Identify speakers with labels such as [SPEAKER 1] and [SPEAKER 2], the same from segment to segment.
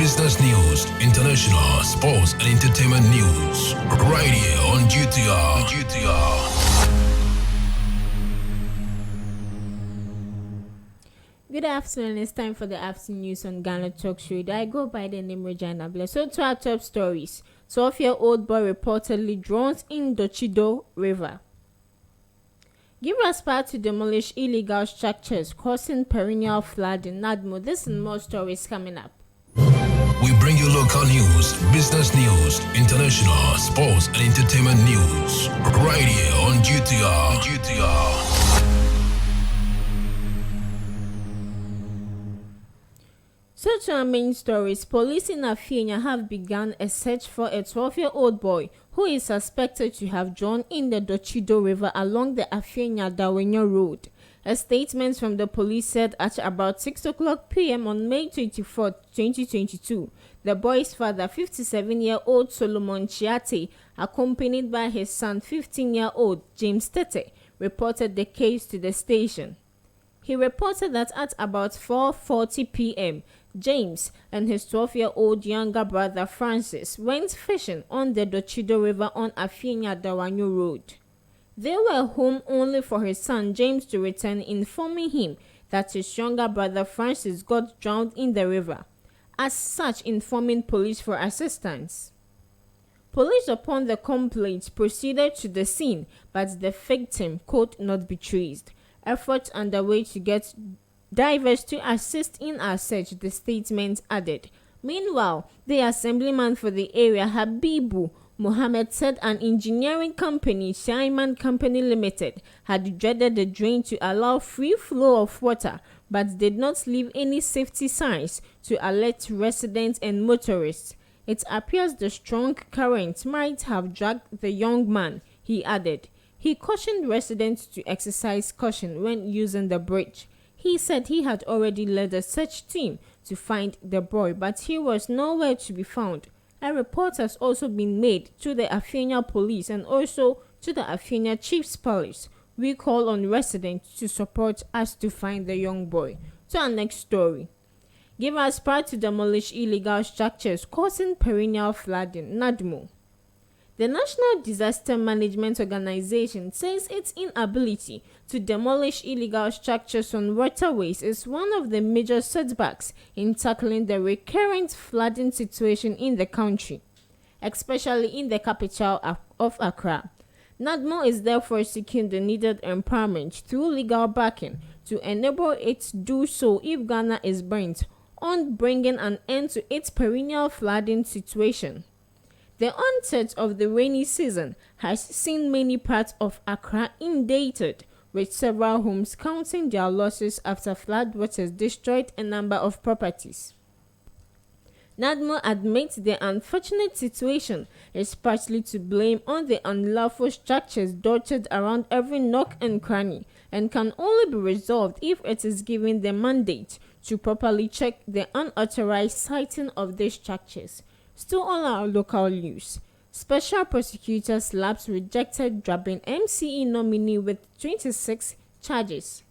[SPEAKER 1] business news, international, sports, and entertainment news. Right here on GTR.
[SPEAKER 2] Good afternoon. It's time for the afternoon news on Ghana Talk Show. I go by the name Regina Bless. So to our top stories. So Efia Odo boy reportedly drowns in Dortsedor River. Give us power to demolish illegal structures causing perennial flood in NADMO. This and more stories coming up.
[SPEAKER 1] We bring you local news, business news, international, sports, and entertainment news. Right here on GTR.
[SPEAKER 2] So to our main stories, police in Afia have begun a search for a 12-year-old boy who is suspected to have drowned in the Dortsedor River along the Afia Road. A statement from the police said at about 6 o'clock p.m. on May 24, 2022, the boy's father, 57-year-old Solomon Chiate, accompanied by his son, 15-year-old James Tete, reported the case to the station. He reported that at about 4:40 p.m., James and his 12-year-old younger brother Francis went fishing on the Dortsedor River on Afia Road. They were home only for his son James to return, informing him that his younger brother Francis got drowned in the river, as such informing police for assistance. Police upon the complaint proceeded to the scene, but the victim could not be traced. Efforts underway to get divers to assist in our search, the statement added. Meanwhile, the assemblyman for the area, Habibu Mohammed, said an engineering company, Shaiman Company Limited, had dredged the drain to allow free flow of water, but did not leave any safety signs to alert residents and motorists. It appears the strong current might have dragged the young man, he added. He cautioned residents to exercise caution when using the bridge. He said he had already led a search team to find the boy, but he was nowhere to be found. A report has also been made to the Afia police and also to the Afia Chief's Police. We call on residents to support us to find the young boy. To our next story. Give us power to demolish illegal structures causing perennial flooding, NADMO. The National Disaster Management Organization says its inability to demolish illegal structures on waterways is one of the major setbacks in tackling the recurrent flooding situation in the country, especially in the capital of Accra. NADMO is therefore seeking the needed empowerment through legal backing to enable it to do so if Ghana is bent on bringing an end to its perennial flooding situation. The onset of the rainy season has seen many parts of Accra inundated, with several homes counting their losses after floodwaters destroyed a number of properties. NADMO admits the unfortunate situation is partly to blame on the unlawful structures dotted around every nook and cranny, and can only be resolved if it is given the mandate to properly check the unauthorized siting of these structures. Still on our local news, Special Prosecutor slaps rejected Juaben MCE nominee with 26 charges.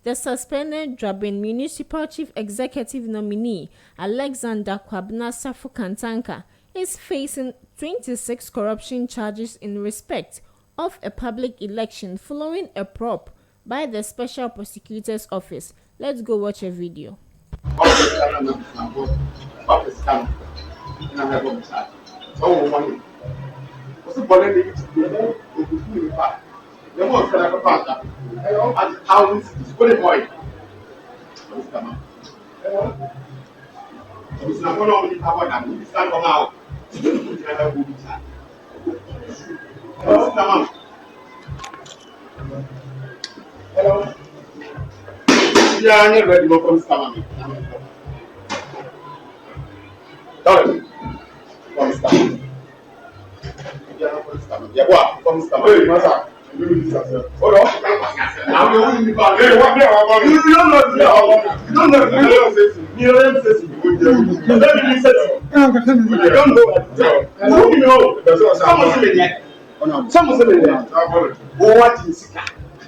[SPEAKER 2] The suspended Juaben Municipal Chief Executive nominee, Alexander Kwabena Kantanka, is facing 26 corruption charges in respect of a public election following a probe by the Special Prosecutor's Office. Let's go watch a video.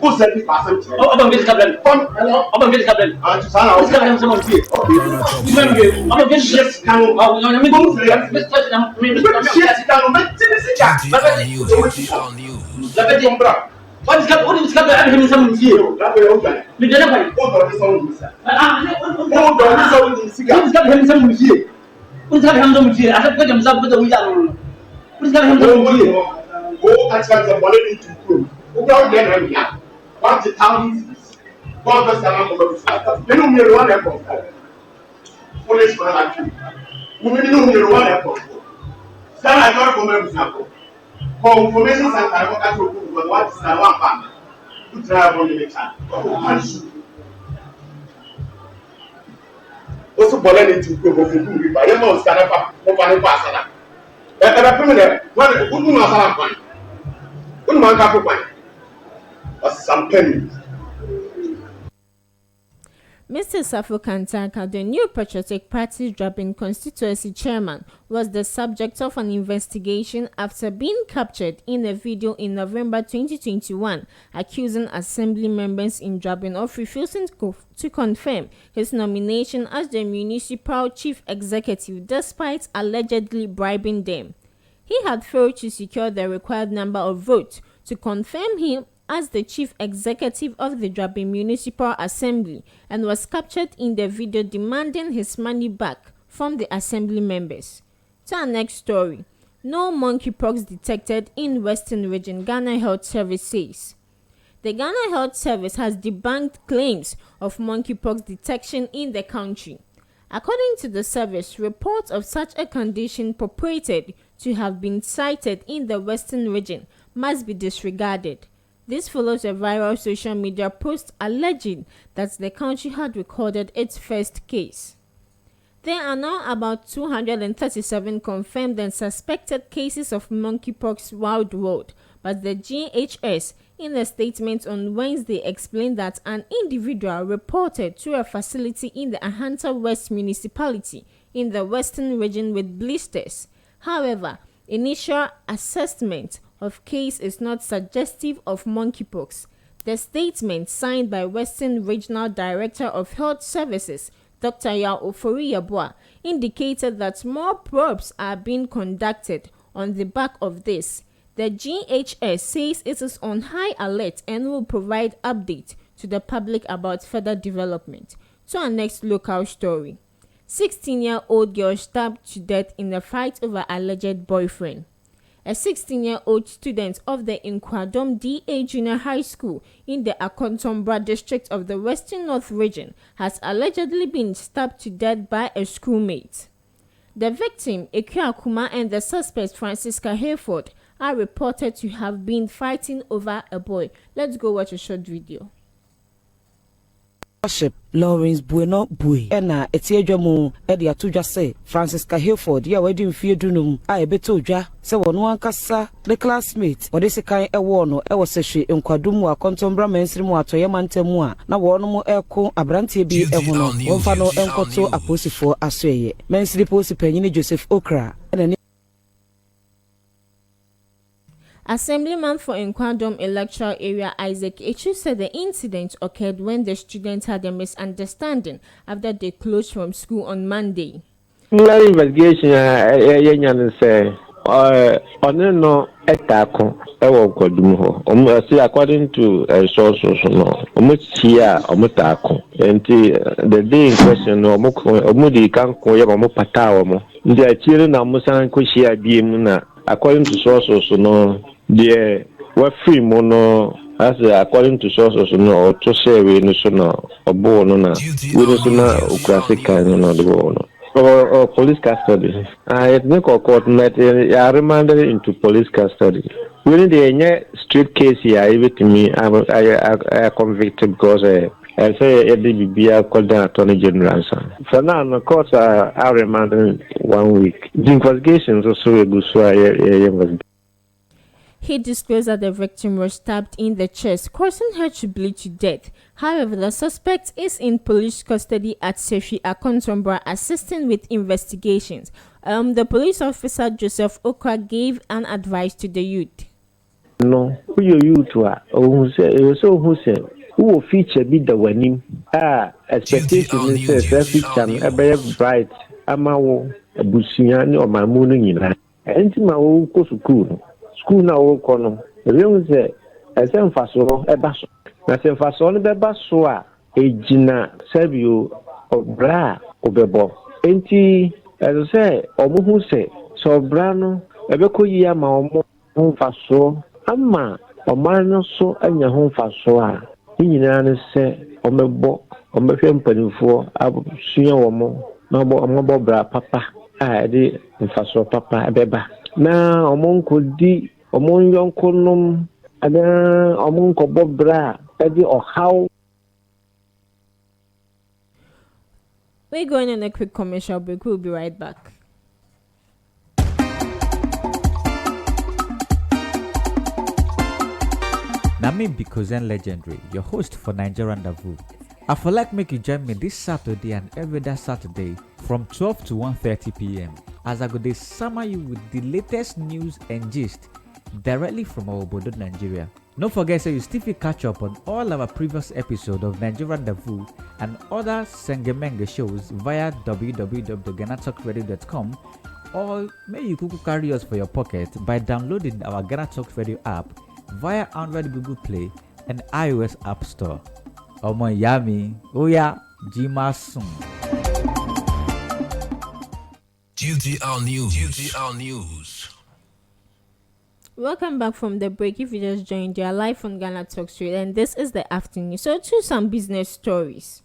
[SPEAKER 3] Who said the percentage?
[SPEAKER 4] I'm going to get a
[SPEAKER 3] Come, hello.
[SPEAKER 4] I'm going to get a couple.
[SPEAKER 3] I'm going to get someone here.
[SPEAKER 4] I'm going to get yes, can what is happening? What is happening? I'm some here. We don't have hold on this one. Hold on this one. What is happening? Some here. What is happening? Here. I have got them some with the wizard. What is happening? Here.
[SPEAKER 3] Go and try to money into proof. Who brought them here? What the town is? God bless the land of the you know me one airport. Police man like you. We know me one airport. Stand I got from example. Confirmation center I got to but what is that one bank? Who drive on the chat? Also boleh itu go fuku ba. Ya mau sekarang apa? Mau panen pasar. Ada pemenang. Mana? Unu masalah apa? Unu mangkap apa? Something.
[SPEAKER 2] Mr. Safo Kantaka, the new Patriotic Party Juaben constituency chairman, was the subject of an investigation after being captured in a video in November 2021, accusing assembly members in Juaben of refusing to confirm his nomination as the municipal chief executive despite allegedly bribing them. He had failed to secure the required number of votes to confirm him as the chief executive of the Juaben Municipal Assembly and was captured in the video demanding his money back from the assembly members. To our next story, no monkeypox detected in Western Region, Ghana Health Service says. The Ghana Health Service has debunked claims of monkeypox detection in the country. According to the service, reports of such a condition purported to have been cited in the Western Region must be disregarded. This follows a viral social media post alleging that the country had recorded its first case. There are now about 237 confirmed and suspected cases of monkeypox worldwide, but the GHS, in a statement on Wednesday, explained that an individual reported to a facility in the Ahanta West municipality in the Western Region with blisters. However, initial assessment of case is not suggestive of monkeypox. The statement, signed by Western Regional Director of Health Services, Dr. Ofori-Atta, indicated that more probes are being conducted on the back of this. The GHS says it is on high alert and will provide update to the public about further development. To our next local story. 16-year-old girl stabbed to death in a fight over alleged boyfriend. A 16-year-old student of the Nkwadom DA Junior High School in the Akontombra district of the Western North region has allegedly been stabbed to death by a schoolmate. The victim, Akuapem, and the suspect, Francisca Hayford, are reported to have been fighting over a boy. Let's go watch a short video.
[SPEAKER 5] Worship Lawrence Bueno Bui ena etiedwa mu e de atodwa se Francisca Hayford ya wadi mfie dunum a ebeto dwa se wono ankasa the classmate wode sekan ewo no e wo sehwe nkwadum wa kontombra mansiri mu atoye mantamu a na wono mu eko abrantie bi eho no wonfa no enkoto aposifo asoye mansiri posi panyine Joseph Okra ena
[SPEAKER 2] Assemblyman for Nkwadom Electoral Area Isaac Echu said the incident occurred when the students had a misunderstanding after they closed from school on Monday.
[SPEAKER 6] Investigation say no etako ewo kwadum ho say according to sources no here tako and the day in question no di kan ko ye pata mo ndi achire na musan ko shia biem na according to sources no the what free mono as according to sources no to say we no so no obo no na we no so na ukrasika no the no or police custody. I make a court met I remanded into police custody. We need a street case here, even to me I convicted because I say a called the Attorney General. So now the courts are remanded 1 week. The investigations also a good so
[SPEAKER 2] He disclosed that the victim was stabbed in the chest, causing her to bleed to death. However, the suspect is in police custody at Efia Odo, assisting with investigations. The police officer Joseph Okra gave an advice to the youth.
[SPEAKER 6] no who you to who say who feature be the winning expectation is say feature no be bright amawo abusia ne omamu no nyina enti ma wo ko school na wo ko no ebi say esemfaso eba so na semfaso no beba so a ejina sabio obra obebo enti ezo say omuhu say so obra no ebeko yi ama omo mfaso ama ọman no so anya ho mfaso a nyina ne se omebo omehwe mpanimfo abusua womo na ombo bra papa a de mfaso papa beba na omonkodi omonyonkonom ada omonkobo bra edi ohaw.
[SPEAKER 2] We're going on a quick commercial break. We'll be right back.
[SPEAKER 7] Name Bikozen Legendary, your host for Nigeria Rendezvous. I feel like make you join me this Saturday and every other Saturday from 12 to 1:30 p.m. as I go to summer you with the latest news and gist directly from our Obodo, Nigeria. Don't forget so you still catch up on all our previous episodes of Nigeria Rendezvous and other Sengemenge shows via www.GhanaTalkRadio.com, or may you carry us for your pocket by downloading our Ghana Talk Radio app via Android Google Play and iOS App Store. Omo yami, oya, jimasun.
[SPEAKER 1] GTR News.
[SPEAKER 2] Welcome back from the break. If you just joined, you are live on Ghana Talk Street, and this is the afternoon. So, to some business stories.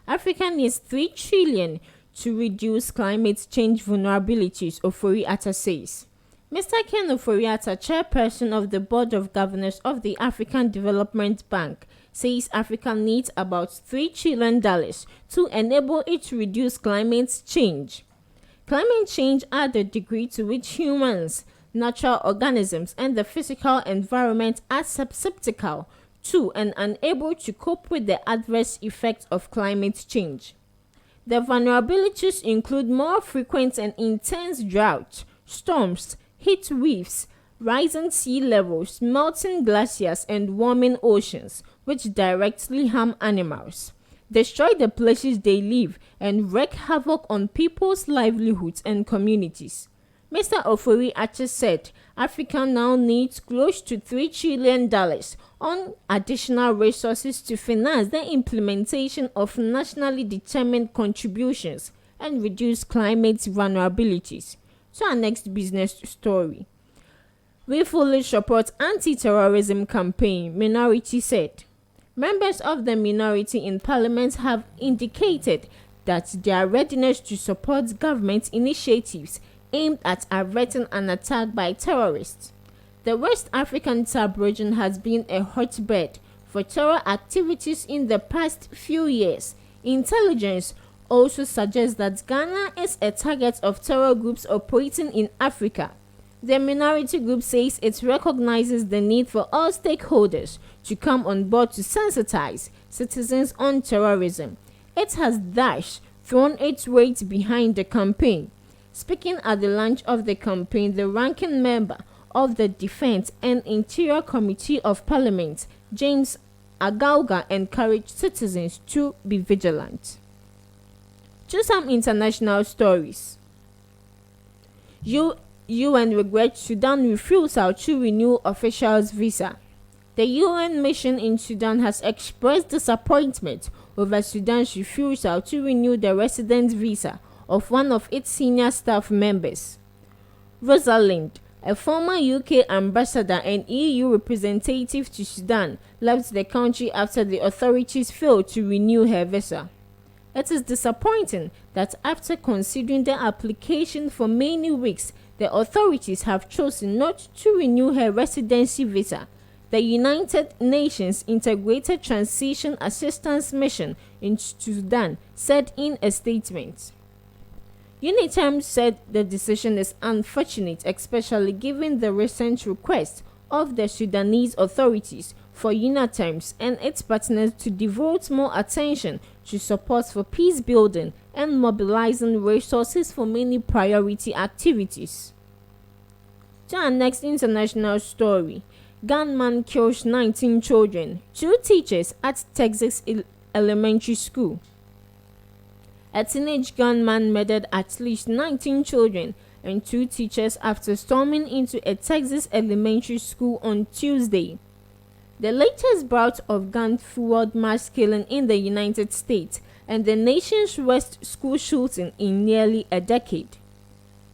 [SPEAKER 2] Africa needs 3 trillion to reduce climate change vulnerabilities, Ofori-Atta says. Mr. Ken Ofori-Atta, chairperson of the Board of Governors of the African Development Bank, says Africa needs about $3 trillion to enable it to reduce climate change. Climate change are the degree to which humans, natural organisms, and the physical environment are susceptible to and unable to cope with the adverse effects of climate change. The vulnerabilities include more frequent and intense drought, storms, heat waves, rising sea levels, melting glaciers, and warming oceans, which directly harm animals, destroy the places they live, and wreak havoc on people's livelihoods and communities. Mr. Ofori-Atta said Africa now needs close to $3 trillion on additional resources to finance the implementation of nationally determined contributions and reduce climate vulnerabilities. To our next business story. We fully support anti-terrorism campaign, minority said. Members of the minority in parliament have indicated that their readiness to support government initiatives aimed at averting an attack by terrorists. The West African sub-region has been a hotbed for terror activities in the past few years. Intelligence also suggests that Ghana is a target of terror groups operating in Africa. The minority group says it recognizes the need for all stakeholders to come on board to sensitize citizens on terrorism. It has thus thrown its weight behind the campaign. Speaking at the launch of the campaign, the ranking member of the Defense and Interior Committee of Parliament, James Agauga, encouraged citizens to be vigilant. To some international stories. UN regrets Sudan refusal to renew officials' visa. The UN mission in Sudan has expressed disappointment over Sudan's refusal to renew the residence visa of one of its senior staff members. Rosalind, a former UK ambassador and EU representative to Sudan, left the country after the authorities failed to renew her visa. It is disappointing that after considering the application for many weeks, the authorities have chosen not to renew her residency visa, the United Nations Integrated Transition Assistance Mission in Sudan said in a statement. UNITAM said the decision is unfortunate, especially given the recent request of the Sudanese authorities for UNITAM and its partners to devote more attention to support for peace building and mobilizing resources for many priority activities. To our next international story. Gunman kills 19 children, 2 teachers at Texas elementary school. A teenage gunman murdered at least 19 children and 2 teachers after storming into a Texas elementary school on Tuesday. The latest bout of gun-fueled mass killing in the United States and the nation's worst school shooting in nearly a decade.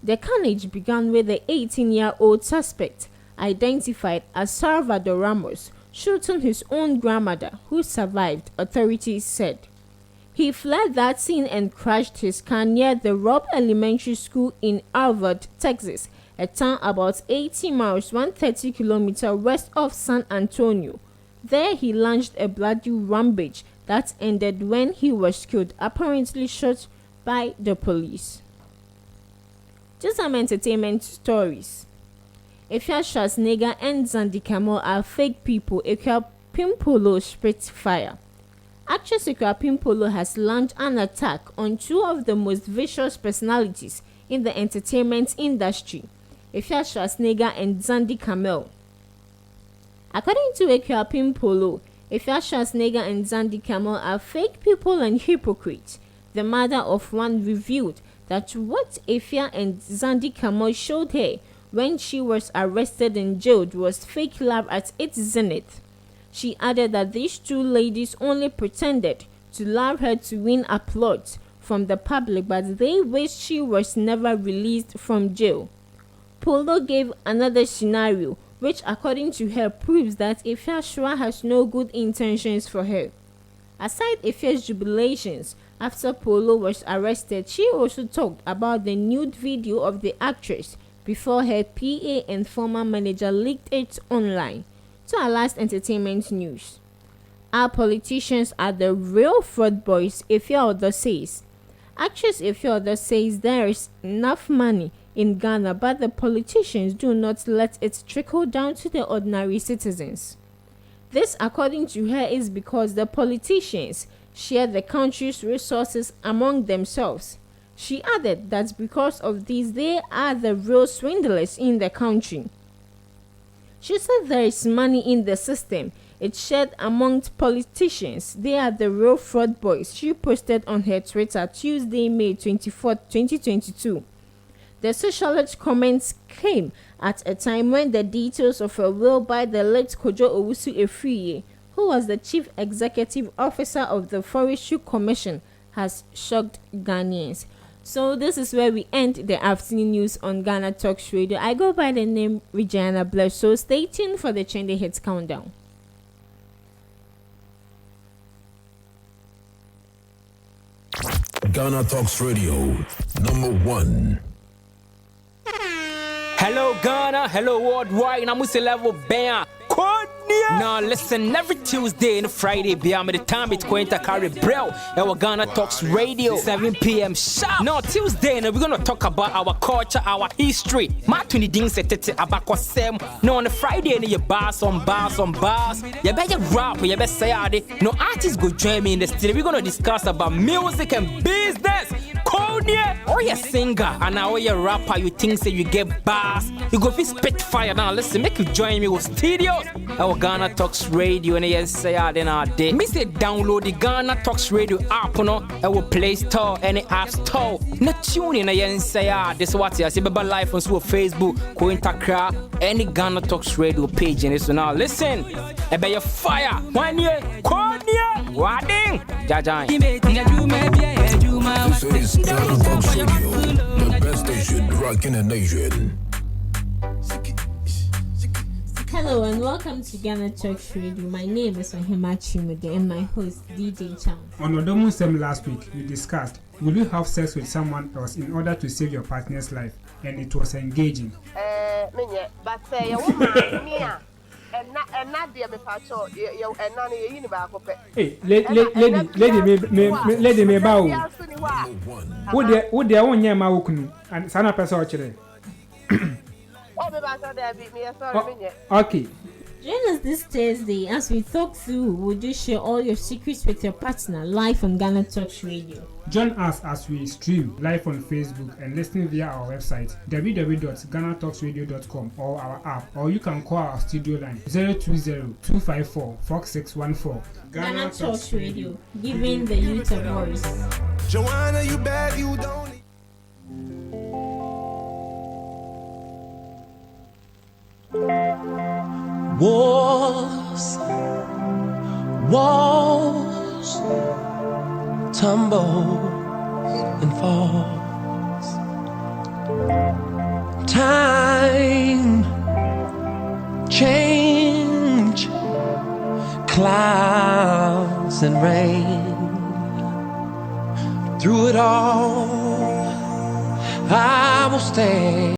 [SPEAKER 2] The carnage began with the 18-year-old suspect, identified as Salvador Ramos, shooting his own grandmother, who survived, authorities said. He fled that scene and crashed his car near the Robb Elementary School in Alvord, Texas, a town about 80 miles 130 kilometers west of San Antonio. There he launched a bloody rampage that ended when he was killed, apparently shot by the police. Just some entertainment stories. Efia Schwarzenegger and Xandy Kamel are fake people. Akuapem Poloo spits fire. Actress Akuapem Poloo has launched an attack on 2 of the most vicious personalities in the entertainment industry, Efia Schwarzenegger and Xandy Kamel. According to Akuapem Poloo, Efia Schwarzenegger and Xandy Kamel are fake people and hypocrites. The mother of one revealed that what Efia and Xandy Kamel showed her when she was arrested and jailed was fake love at its zenith. She added that these 2 ladies only pretended to love her to win applause from the public, but they wished she was never released from jail. Poloo gave another scenario, which according to her proves that Efia Shua has no good intentions for her. Aside Efia's jubilations after Poloo was arrested, she also talked about the nude video of the actress before her PA and former manager leaked it online. To our last entertainment news. Our politicians are the real fraud boys, Efia Odo says. Actress Efia Odo says there is enough money in Ghana, but the politicians do not let it trickle down to the ordinary citizens. This, according to her, is because the politicians share the country's resources among themselves. She added that because of this, they are the real swindlers in the country. She said there is money in the system. It's shared amongst politicians. They are the real fraud boys, she posted on her Twitter Tuesday, May 24, 2022. The socialist comments came at a time when the details of a will by the late Kojo Owusu Efia, who was the chief executive officer of the Forestry Commission, has shocked Ghanaians. So this is where we end the afternoon news on Ghana Talks Radio. I go by the name Regina Bless, so stay tuned for the Trendy Hits Countdown.
[SPEAKER 1] Ghana Talks Radio, #1.
[SPEAKER 8] Hello Ghana, hello worldwide, I'm with level band. Now listen, every Tuesday and Friday, beyond the time it's going to carry bro. Our Ghana Talks Radio, 7 p.m. sharp. Now Tuesday, we're gonna talk about our culture, our history. Matuni ding setete abakwa sem. Now on the Friday, you bars on bars. You better rap, you better say it. No artists go join me in the studio. We're gonna discuss about music and business. Or you singer and now you rapper, you think say you get bars, you go fi spit fire. Now listen, make you join me with studios. Our Ghana Talks Radio and you say then our day. Me say download the Ghana Talks Radio app no, our Play Store and the App Store. Na tune in and say this what you say baba live on Facebook, go Instagram, any Ghana Talks Radio page and so now listen. Ebe your fire. 1 year, Wading. Jajan.
[SPEAKER 1] This is Ghana Talks Radio, the best station rocking the nation.
[SPEAKER 2] Hello and welcome to Ghana Talks Radio. My name is Ohima Chimude and my host DJ Cham.
[SPEAKER 9] On Odomu Sem last week, we discussed, will you have sex with someone else in order to save your partner's life? And it was engaging. Hey, lady me bow. Would there one year Maukunu and Sana Person? Okay,
[SPEAKER 2] Join us this Thursday as we talk through. Would you share all your secrets with your partner live on Ghana Talks Radio?
[SPEAKER 9] Join us as we stream live on Facebook and listen via our website www.ghanatalksradio.com or our app, or you can call our studio line 020-254-4614.
[SPEAKER 2] Ghana Talks Radio, giving the youth a voice.
[SPEAKER 10] Joanna, you bad, you don't.
[SPEAKER 11] Walls tumble and falls. Time, change, clouds and rain. Through it all, I will stay.